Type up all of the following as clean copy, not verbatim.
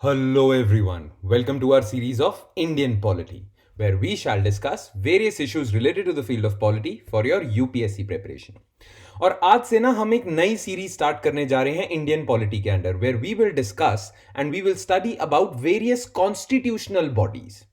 Hello, everyone. Welcome to our series of Indian Polity, where we shall discuss various issues related to the field of polity for your UPSC preparation. और आज से ना हम एक नई series start करने जा रहे हैं इंडियन पॉलिटी के under where we will discuss and we will study about various constitutional bodies.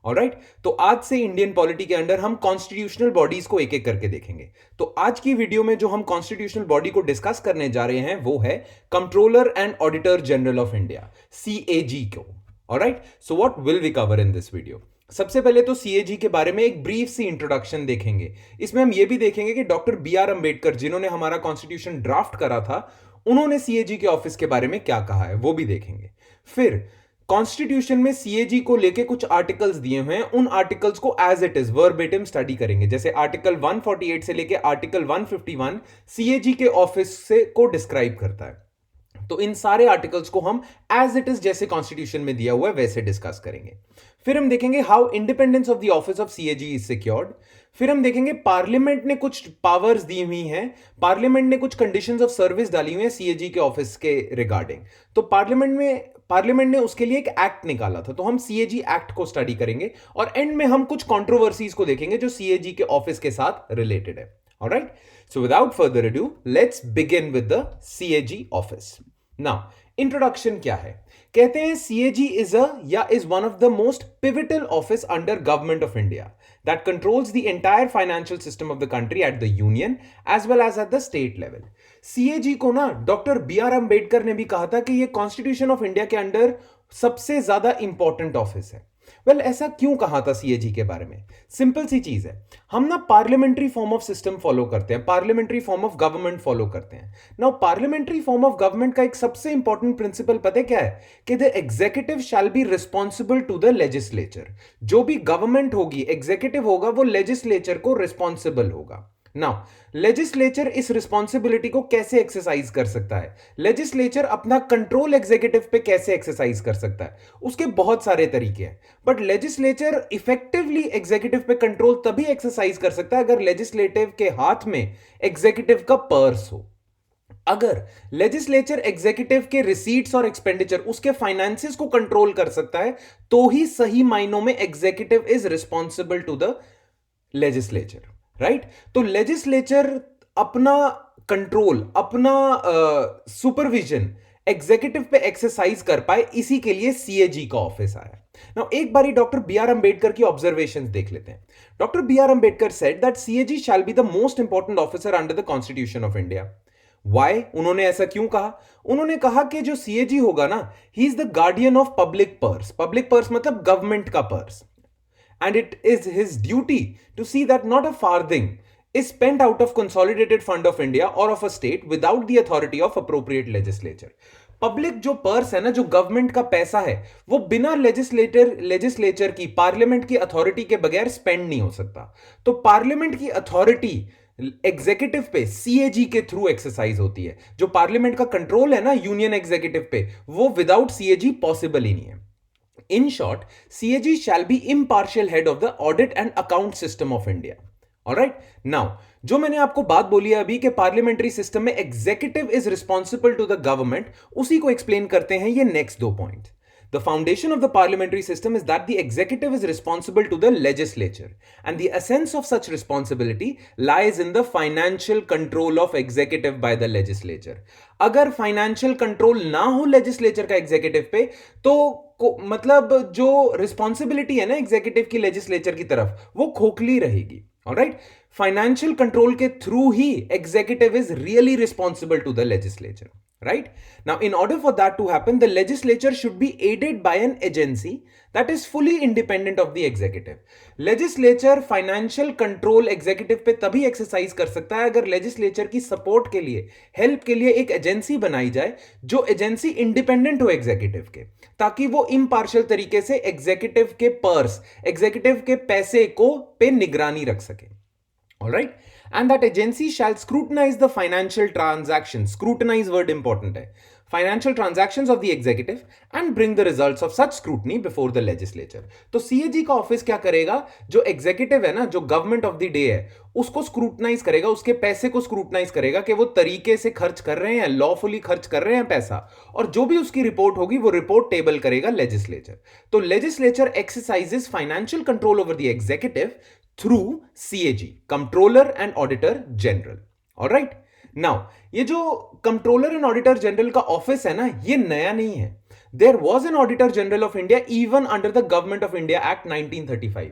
Alright, तो आज से इंडियन पॉलिटी के अंडर हम कॉन्स्टिट्यूशनल बॉडीज को एक एक करके देखेंगे। तो आज की वीडियो में जो हम कॉन्स्टिट्यूशनल बॉडी को डिस्कस करने जा रहे हैं वो है controller and auditor general of India, CAG को। Alright, so what will we cover in this video? सबसे पहले तो सीएजी के बारे में एक ब्रीफ सी इंट्रोडक्शन देखेंगे। इसमें हम ये भी देखेंगे कि डॉक्टर बी आर अंबेडकर, जिन्होंने हमारा कॉन्स्टिट्यूशन ड्राफ्ट करा था, उन्होंने सीएजी के ऑफिस के बारे में क्या कहा है वो भी देखेंगे। फिर कॉन्स्टिट्यूशन में सीएजी को लेके कुछ आर्टिकल्स दिए हुए हैं, उन आर्टिकल्स को as it is verbatim study करेंगे। जैसे आर्टिकल 148 से लेके आर्टिकल 151 सीएजी के ऑफिस से को डिस्क्राइब करता है। तो इन सारे आर्टिकल्स को हम एज इट इज जैसे कॉन्स्टिट्यूशन में दिया हुआ है वैसे डिस्कस करेंगे। फिर हम देखेंगे how independence of the office of CAG is secured. फिर हम देखेंगे पार्लियामेंट ने कुछ पावर्स दी हुई हैं, पार्लियामेंट ने कुछ कंडीशंस ऑफ सर्विस डाली हुई है सीएजी के ऑफिस के रिगार्डिंग। तो पार्लियामेंट ने उसके लिए एक एक्ट निकाला था, तो हम सीएजी एक्ट को स्टडी करेंगे और एंड में हम कुछ कंट्रोवर्सीज को देखेंगे जो सीएजी के ऑफिस के साथ रिलेटेड है। Alright, so without further ado let's begin with the CAG office. Now introduction क्या है? कहते हैं CAG is one of the most pivotal office under government of India that controls the entire financial system of the country at the union as well as at the state level. CAG को ना doctor B R Ambedkar ने भी कहा था कि ये constitution of India के under सबसे ज्यादा इंपॉर्टेंट ऑफिस है। ऐसा क्यों कहा था सीएजी के बारे में? सिंपल सी चीज है, हम ना parliamentary form of system follow करते हैं, parliamentary form of government follow करते हैं। Now parliamentary form of government का एक सबसे इंपॉर्टेंट प्रिंसिपल पता है क्या है? कि the executive shall be responsible to the legislature. जो भी गवर्नमेंट होगी, एग्जीक्यूटिव होगा, वो लेजिस्लेचर को रिस्पॉन्सिबल होगा। नाउ लेजिस्लेचर इस रिस्पॉन्सिबिलिटी को कैसे एक्सरसाइज कर सकता है? लेजिस्लेचर अपना कंट्रोल एग्जीक्यूटिव पे कैसे एक्सरसाइज कर सकता है? उसके बहुत सारे तरीके हैं, बट लेजिस्लेचर इफेक्टिवली एग्जीक्यूटिव पे कंट्रोल तभी एक्सरसाइज कर सकता है अगर लेजिस्लेटिव के हाथ में एग्जीक्यूटिव का पर्स हो। अगर लेजिस्लेचर एग्जीक्यूटिव के रिसीट्स और एक्सपेंडिचर, उसके फाइनेंसेस को कंट्रोल कर सकता है, तो ही सही मायनों में executive is responsible to the legislature. Right, तो लेजिस्लेचर अपना कंट्रोल, अपना सुपरविजन एग्जीक्यूटिव पे एक्सरसाइज कर पाए, इसी के लिए सीएजी का ऑफिस आया। नाउ एक बारी डॉक्टर बी आर अंबेडकर की ऑब्जर्वेशंस देख लेते हैं। Doctor B R Ambedkar said that CAG shall be the most important officer under the constitution of India. Why? उन्होंने ऐसा क्यों कहा? उन्होंने कहा कि जो सीएजी होगा ना, he is the guardian of public purse. Public purse मतलब गवर्नमेंट का purse, and it is his duty to see that not a farthing is spent out of consolidated fund of India or of a state without the authority of appropriate legislature। Public जो purse है ना, जो government का पैसा है, वो बिना legislature की, पार्लियामेंट की अथॉरिटी के बगैर स्पेंड नहीं हो सकता। तो पार्लियामेंट की अथॉरिटी एग्जीक्यूटिव पे सीएजी के थ्रू एक्सरसाइज होती है। जो पार्लियामेंट का कंट्रोल है ना यूनियन एग्जीक्यूटिव पे, वो विदाउट सीएजी पॉसिबल ही नहीं है। In short, CAG shall be impartial head of the audit and account system of India. Alright? Now, जो मैंने आपको बात बोली है अभी कि पार्लियामेंट्री सिस्टम में executive is responsible to the government, उसी को एक्सप्लेन करते हैं ये नेक्स्ट दो point. The foundation of the parliamentary system is that the executive is responsible to the legislature, and the essence of such responsibility lies in the financial control of executive by the legislature. अगर financial control ना हो legislature का executive पे, तो मतलब जो responsibility है ना एग्जीक्यूटिव की लेजिस्लेचर की तरफ, वो खोखली रहेगी। ऑलराइट, फाइनेंशियल कंट्रोल के थ्रू ही executive is really responsible to the legislature. Right? Now, in order for that to happen, the legislature should be aided by an agency that is fully independent of the executive. Legislature financial control executive पे तभी exercise कर सकता है अगर legislature की support के लिए, help के लिए एक एजेंसी बनाई जाए, जो एजेंसी इंडिपेंडेंट हो executive के, ताकि वो impartial तरीके से executive के पर्स, executive के पैसे को पे निगरानी रख सके। All right? And that agency shall scrutinize the financial transactions. Scrutinize word important है। financial transactions of the executive and bring the results of such scrutiny before the legislature. तो CAG का ऑफिस क्या करेगा, जो एग्जीक्यूटिव है ना, जो government of the day है, उसको स्क्रूटनाइज करेगा, उसके पैसे को स्क्रूटनाइज करेगा कि वो तरीके से खर्च कर रहे हैं, लॉफुली खर्च कर रहे हैं पैसा, और जो भी उसकी रिपोर्ट होगी वो रिपोर्ट टेबल करेगा लेजिस्लेचर. तो legislature exercises financial control over the executive through CAG, controller and auditor general. Alright, now ये जो कंट्रोलर एंड ऑडिटर जनरल का ऑफिस है ना, ये नया नहीं है. There was an auditor general of India even under the government of India act 1935.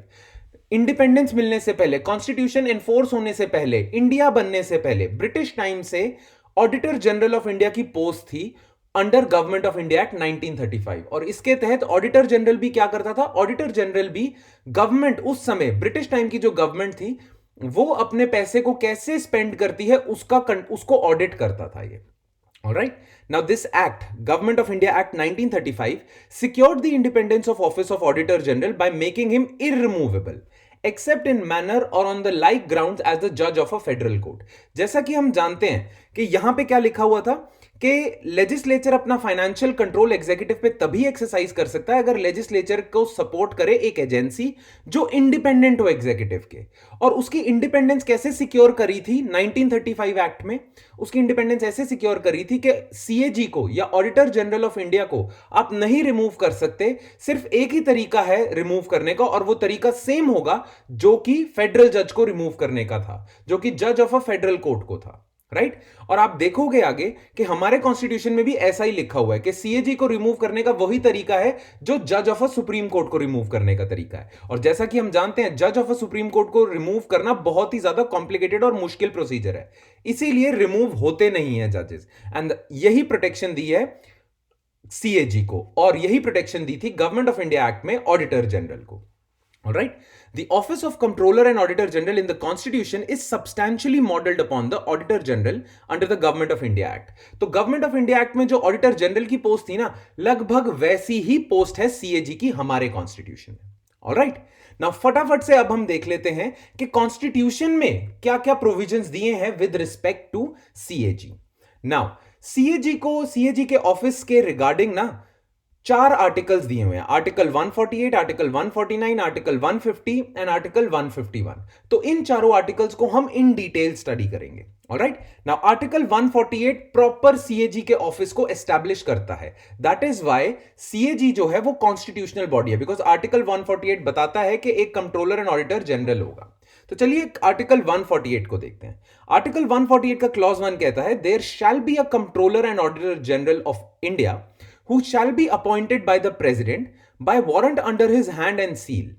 Independence मिलने से पहले, कॉन्स्टिट्यूशन एनफोर्स होने से पहले, इंडिया बनने से पहले, ब्रिटिश टाइम से ऑडिटर जनरल ऑफ इंडिया की पोस्ट थी under government of India act 1935. और इसके तहत ऑडिटर जनरल भी क्या करता था, ऑडिटर जनरल भी गवर्नमेंट, उस समय ब्रिटिश टाइम की जो गवर्नमेंट थी, वो अपने पैसे को कैसे स्पेंड करती है उसको ऑडिट करता था ये. Alright. Now this act, Government of India Act 1935, secured the independence of Office of Auditor General by making him irremovable, except in manner or on the like grounds as the judge of a federal court. जैसा कि हम जानते हैं कि यहां पे क्या लिखा हुआ था कि लेजिस्लेचर अपना फाइनेंशियल कंट्रोल एग्जीक्यूटिव पे तभी एक्सरसाइज कर सकता है अगर लेजिस्लेचर को सपोर्ट करे एक एजेंसी जो इंडिपेंडेंट हो एग्जीक्यूटिव के. और उसकी इंडिपेंडेंस कैसे सिक्योर करी थी 1935 एक्ट में, उसकी इंडिपेंडेंस ऐसे सिक्योर करी थी कि CAG को या ऑडिटर जनरल ऑफ इंडिया को आप नहीं रिमूव कर सकते. सिर्फ एक ही तरीका है रिमूव करने का, और वो तरीका सेम होगा जो कि फेडरल जज को रिमूव करने का था, जो कि जज ऑफ अ फेडरल कोर्ट को था. राइट और आप देखोगे आगे कि हमारे कॉन्स्टिट्यूशन में भी ऐसा ही लिखा हुआ है कि CAG को रिमूव करने का वही तरीका है जो जज ऑफ अ सुप्रीम कोर्ट को रिमूव करने का तरीका है. और जैसा कि हम जानते हैं, जज ऑफ अ सुप्रीम कोर्ट को रिमूव करना बहुत ही ज्यादा कॉम्प्लिकेटेड और मुश्किल प्रोसीजर है, इसीलिए रिमूव होते नहीं है जजेस. एंड यही प्रोटेक्शन दी है CAG को, और यही प्रोटेक्शन दी थी गवर्नमेंट ऑफ इंडिया एक्ट में ऑडिटर जनरल को. All right. The office of Comptroller and Auditor General in the Constitution is substantially modeled upon the Auditor General under the Government of India Act. तो Government of India Act में जो Auditor General की post थी ना, लगभग वैसी ही post है CAG की हमारे Constitution में. All right. Now फटाफट से अब हम देख लेते हैं कि Constitution में क्या क्या प्रोविजंस दिए हैं with respect to CAG. Now CAG के ऑफिस के रिगार्डिंग ना 4 आर्टिकल्स दिए हुए हैं, article 148, article 149, article 150 and article 151. तो इन चारों आर्टिकल्स को हम इन डिटेल स्टडी करेंगे. Alright, now article 148 proper CAG के ऑफिस को एस्टैब्लिश करता है. दैट इज व्हाई CAG जो है वो कॉन्स्टिट्यूशनल बॉडी है, बिकॉज आर्टिकल 148 बताता है कि एक कंट्रोलर एंड ऑडिटर जनरल होगा. तो चलिए आर्टिकल 148 को देखते हैं. आर्टिकल 148 का क्लॉज 1 कहता है, there shall be a controller and auditor general of India who shall be appointed by the president by warrant under his hand and seal.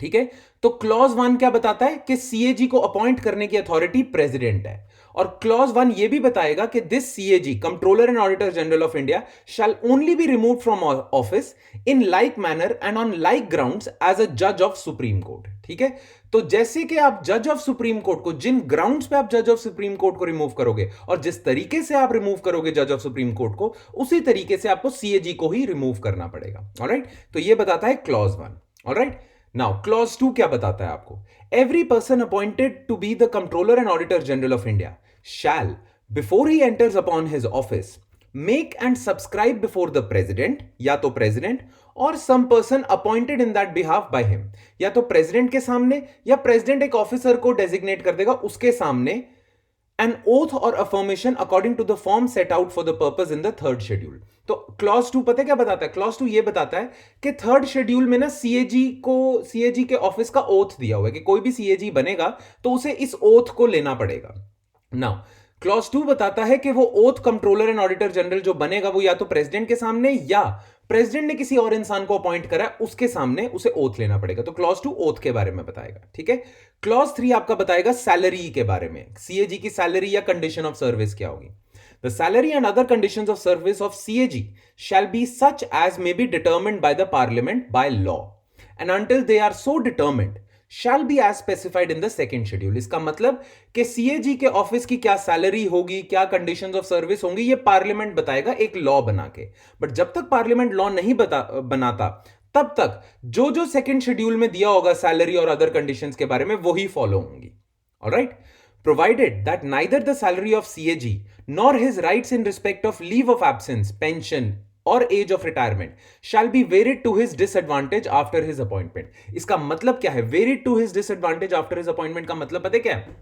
ठीक है, तो क्लॉज 1 क्या बताता है कि CAG को अपॉइंट करने की अथॉरिटी प्रेसिडेंट है. और क्लॉज 1 ये भी बताएगा कि this CAG, controller and auditor general of India, shall only be removed from office in like manner and on like grounds as a जज ऑफ सुप्रीम कोर्ट. ठीक है, तो जैसे कि आप जज ऑफ सुप्रीम कोर्ट को, जिन ग्राउंड्स पे आप जज ऑफ सुप्रीम कोर्ट को रिमूव करोगे और जिस तरीके से आप रिमूव करोगे जज ऑफ सुप्रीम कोर्ट को, उसी तरीके से आपको CAG को ही रिमूव करना पड़ेगा. ऑलराइट, तो ये बताता है क्लॉज 1. ऑलराइट, नाउ क्लॉज 2 क्या बताता है आपको? Every person appointed to be the controller and auditor general of India shall, before he enters upon his office, make and subscribe before the president, या तो president और some person appointed in that behalf by him, या तो president के सामने या president एक officer को designate कर देगा उसके सामने, an oath or affirmation according to the form set out for the purpose in the third schedule. तो क्लॉज 2 पता है क्या बताता है? क्लॉज 2 ये बताता है कि थर्ड शेड्यूल में ना CAG के ऑफिस का ओथ दिया हुआ है कि कोई भी CAG बनेगा तो उसे इस ओथ को लेना पड़ेगा. नाउ क्लॉज 2 बताता है कि वो oath controller and auditor general जो बनेगा वो या तो प्रेसिडेंट के सामने या प्रेसिडेंट ने किसी और इंसान को अपॉइंट करा उसके सामने उसे ओथ लेना पड़ेगा. तो क्लॉज 2 ओथ के बारे में बताएगा. ठीक है, क्लॉज 3 आपका बताएगा सैलरी के बारे में. CAG की सैलरी या कंडीशन ऑफ सर्विस क्या होगी? The salary and other conditions of service of CAG shall be such as may be determined by the parliament by law, and until they are so determined shall be as specified in the second schedule. इसका मतलब कि CAG के office की क्या salary होगी, क्या conditions of service होंगी, ये पार्लियामेंट बताएगा एक लॉ बना के. बट जब तक पार्लियामेंट लॉ नहीं बनाता तब तक जो सेकंड शेड्यूल में दिया होगा सैलरी और अदर कंडीशंस के बारे में वही फॉलो होंगी. Alright, provided that neither the salary of CAG nor his rights in respect of leave of absence, pension or age of retirement shall be varied to his disadvantage after his appointment. इसका मतलब क्या है? Varied to his disadvantage after his appointment का मतलब पता है क्या है?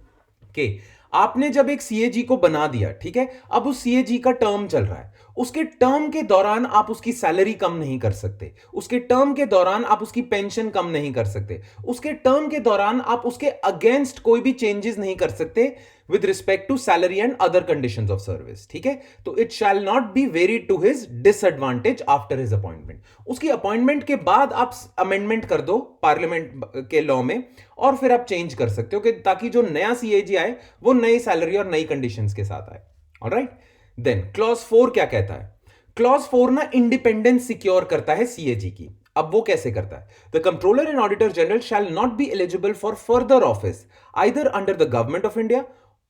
कि आपने जब एक सीएजी को बना दिया, ठीक है, अब उस सीएजी का टर्म चल रहा है, उसके टर्म के दौरान आप उसकी सैलरी कम नहीं कर सकते, उसके टर्म के दौरान आप उसकी पेंशन कम नहीं कर सकते, उसके टर्म के दौरान आप उसके अगेंस्ट कोई भी चेंजेस नहीं कर सकते with respect to salary and other conditions of service. ठीक है, तो it shall not be varied to his disadvantage after his appointment. उसकी अपॉइंटमेंट के बाद आप अमेंडमेंट कर दो पार्लियामेंट के लॉ में और फिर आप चेंज कर सकते हो कि ताकि जो नया सीएजी आए वो नई सैलरी और नई कंडीशंस के साथ आए. ऑलराइट, देन क्लॉज 4 क्या कहता है? क्लॉज 4 ना इंडिपेंडेंस सिक्योर करता है सीएजी की. अब वो कैसे करता है? The controller and auditor general shell not be eligible for further office either under the government of India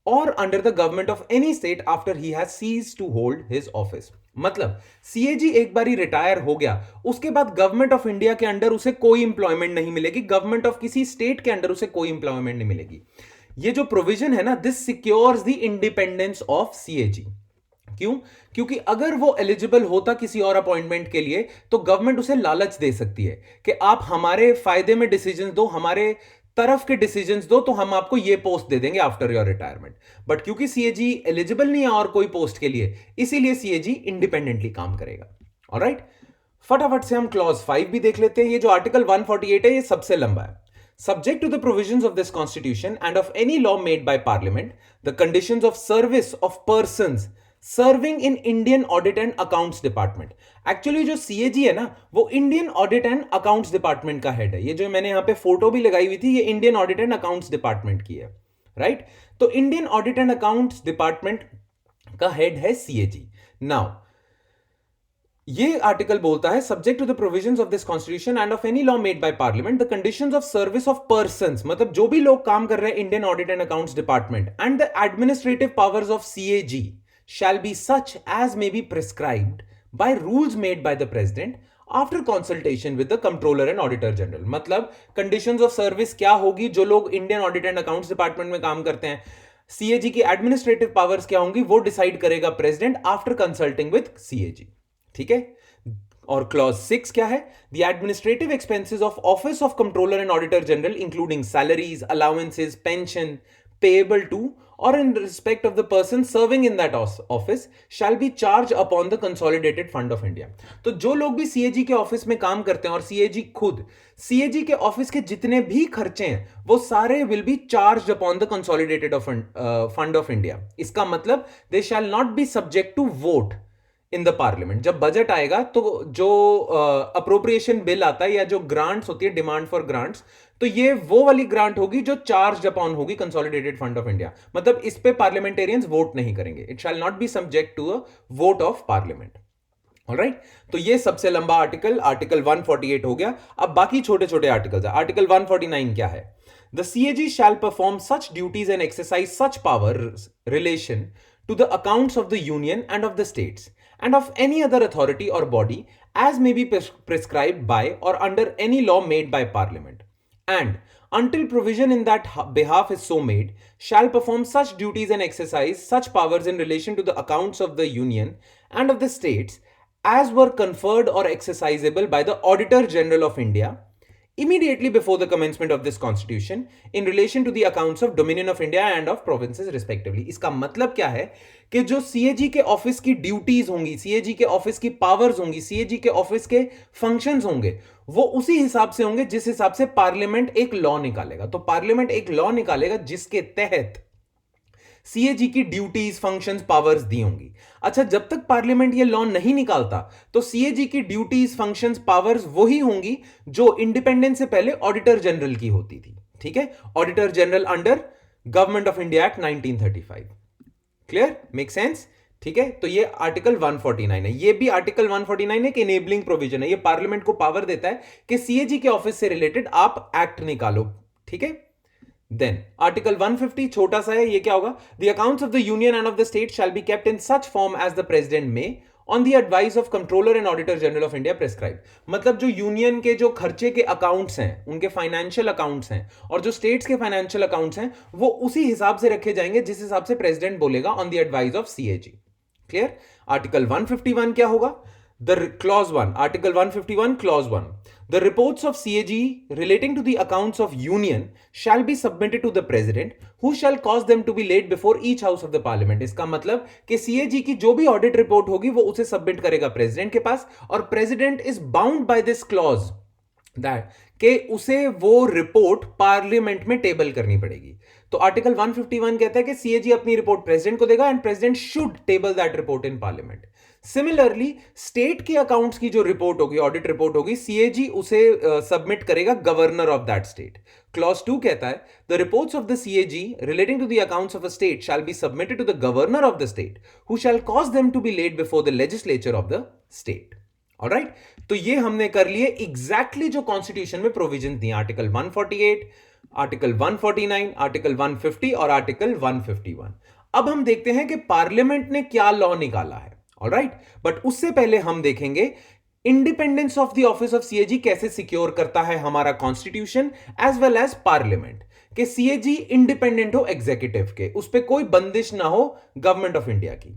or under the government of any state after he has ceased to hold his office. मतलब CAG एक बारी retire हो गया, उसके बाद government of India के under उसे कोई इंप्लॉयमेंट नहीं मिलेगी, गवर्नमेंट ऑफ किसी स्टेट के अंडर उसे कोई इंप्लॉयमेंट नहीं मिलेगी. ये जो प्रोविजन है ना, this secures the independence of CAG. क्यों? क्योंकि अगर वो एलिजिबल होता किसी और अपॉइंटमेंट के लिए तो गवर्नमेंट उसे लालच दे सकती है कि आप हमारे फायदे में डिसीजन दो, हमारे तरफ के डिसीजंस दो, तो हम आपको ये पोस्ट दे देंगे आफ्टर योर रिटायरमेंट. बट क्योंकि सीएजी एलिजिबल नहीं है और कोई पोस्ट के लिए, इसीलिए सीएजी इंडिपेंडेंटली काम करेगा. ऑलराइट, फटाफट से हम क्लॉज 5 भी देख लेते हैं. ये जो आर्टिकल 148 है, ये सबसे लंबा है. Subject to the provisions of this constitution and of any law made by parliament, the conditions of service of persons serving in Indian audit and accounts department. Actually जो सीएजी है ना, वो Indian audit and accounts department का head है. ये जो मैंने यहां पे फोटो भी लगाई हुई थी, ये Indian audit and accounts department की है. राइट, तो Indian audit and accounts department का हेड है सीएजी. नाउ ये आर्टिकल बोलता है subject to the provisions of this constitution and of any law made by parliament the conditions of service of persons, मतलब जो भी लोग काम कर रहे हैं Indian audit and accounts department, and the administrative powers of CAG shall be such as may be prescribed by rules made by the president after consultation with the controller and auditor general. मतलब conditions of service क्या होगी, जो लोग Indian audit and accounts department में काम करते हैं, CAG की एडमिनिस्ट्रेटिव पावर्स क्या होंगी, वो डिसाइड करेगा president after consulting with CAG. ठीक है, और क्लॉज 6 क्या है? The administrative expenses of office of controller and auditor general including salaries, allowances, pension payable to or in respect of the person serving in that office shall be charged upon the consolidated fund of India. तो जो लोग भी CAG के office में काम करते हैं और सीएजी खुद सीएजी के ऑफिस के जितने भी खर्चे हैं वो सारे will be charged upon the consolidated fund of India. इसका मतलब they shall not be subject to vote in the parliament. जब बजट आएगा तो जो अप्रोप्रिएशन बिल आता है या जो ग्रांट्स होती है, डिमांड फॉर ग्रांट्स, तो ये वो वाली ग्रांट होगी जो चार्ज अपॉन होगी कंसोलिडेटेड फंड ऑफ इंडिया. मतलब इस पे पार्लियामेंटेरियंस वोट नहीं करेंगे. It shall not be subject to a vote of parliament. Alright, तो ये सबसे लंबा आर्टिकल 148 हो गया. अब बाकी छोटे छोटे आर्टिकल्स है. आर्टिकल 149 क्या है? The CAG shall perform such duties and exercise such power relation to the accounts of the union and of the states and of any other authority or body as may be prescribed by or under any law made by parliament, and until provision in that behalf is so made shall perform such duties and exercise such powers in relation to the accounts of the union and of the states as were conferred or exercisable by the Auditor General of India immediately before the commencement of this constitution in relation to the accounts of Dominion of India and of provinces respectively. इसका मतलब क्या है कि जो CAG के office की duties होंगी, CAG के ऑफिस की पावर्स होंगी, सीएजी के ऑफिस के फंक्शंस होंगे, वो उसी हिसाब से होंगे जिस हिसाब से पार्लियामेंट एक लॉ निकालेगा. तो पार्लियामेंट एक लॉ निकालेगा जिसके तहत सीएजी की ड्यूटीज, फंक्शंस, पावर्स दी होंगी. अच्छा, जब तक पार्लियामेंट ये लॉ नहीं निकालता तो सीएजी की ड्यूटीज, फंक्शंस, पावर्स वही होंगी जो इंडिपेंडेंस से पहले ऑडिटर जनरल की होती थी. ठीक है, auditor general under government of India act 1935. Clear? Make sense? ठीक है, तो ये आर्टिकल 149 है. ये भी आर्टिकल 149 एक इनेबलिंग प्रोविजन है. ये पार्लियामेंट को पावर देता है कि सीएजी के ऑफिस से रिलेटेड आप एक्ट निकालो. ठीक है, देन आर्टिकल 150 छोटा सा है. ये क्या होगा? The accounts of the union and of the state shall be kept in such form as the president may on the advice of controller and auditor general of India prescribe. मतलब जो union के जो खर्चे के accounts हैं, उनके financial accounts हैं, और जो स्टेट्स के फाइनेंशियल अकाउंट्स हैं, वो उसी हिसाब से रखे जाएंगे जिस हिसाब से प्रेसिडेंट बोलेगा on the advice of CAG. Clear? Article 151 क्या होगा? The clause 1, Article 151, clause 1. The reports of CAG relating to the accounts of union shall be submitted to the president, who shall cause them to be laid before each house of the parliament. इसका मतलब कि CAG की जो भी audit report होगी वो उसे submit करेगा प्रेसिडेंट के पास, और president is bound by this clause that कि उसे वो रिपोर्ट पार्लियामेंट में टेबल करनी पड़ेगी। तो आर्टिकल 151 कहता है कि सीएजी अपनी रिपोर्ट प्रेसिडेंट को देगा and president should table that report in parliament. Similarly state के अकाउंट्स की जो रिपोर्ट होगी, ऑडिट रिपोर्ट होगी, सीएजी उसे सबमिट करेगा governor of that state. Clause 2 कहता है the reports of the CAG relating to the accounts of a state shall be submitted to the governor of the state, who shall cause them to be laid before the legislature of the state. Alright, तो ये हमने कर लिए exactly जो constitution में provision दिए, article 148, article 149, article 150 और article 151। अब हम देखते हैं कि पार्लियामेंट ने क्या लॉ निकाला है। ऑलराइट, बट उससे पहले हम देखेंगे independence of the office of CAG कैसे सिक्योर करता है हमारा constitution as well as parliament, कि सीएजी इंडिपेंडेंट हो एग्जीक्यूटिव के, उस पर कोई बंदिश ना हो गवर्नमेंट ऑफ इंडिया की।